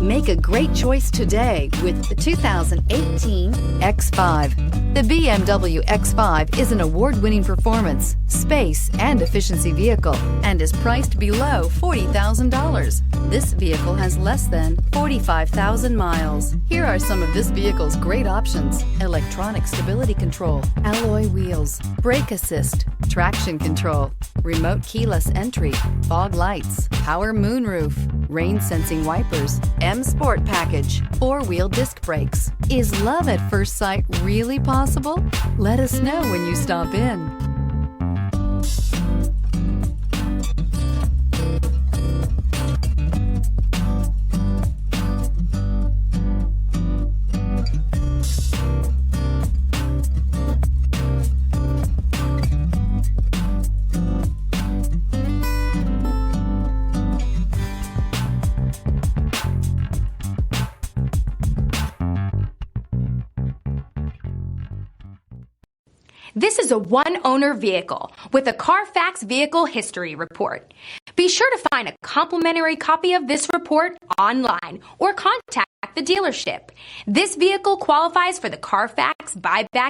Make a great choice today with the 2018 X5. The BMW X5 is an award-winning performance, space, and efficiency vehicle and is priced below $40,000. This vehicle has less than 45,000 miles. Here are some of this vehicle's great options: electronic stability control, alloy wheels, brake assist, traction control, remote keyless entry, fog lights, power moonroof, rain sensing wipers, M Sport package, 4-wheel disc brakes. Is love at first sight really possible? Let us know when you stop in. This is a one-owner vehicle with a Carfax Vehicle History Report. Be sure to find a complimentary copy of this report online or contact the dealership. This vehicle qualifies for the Carfax Buyback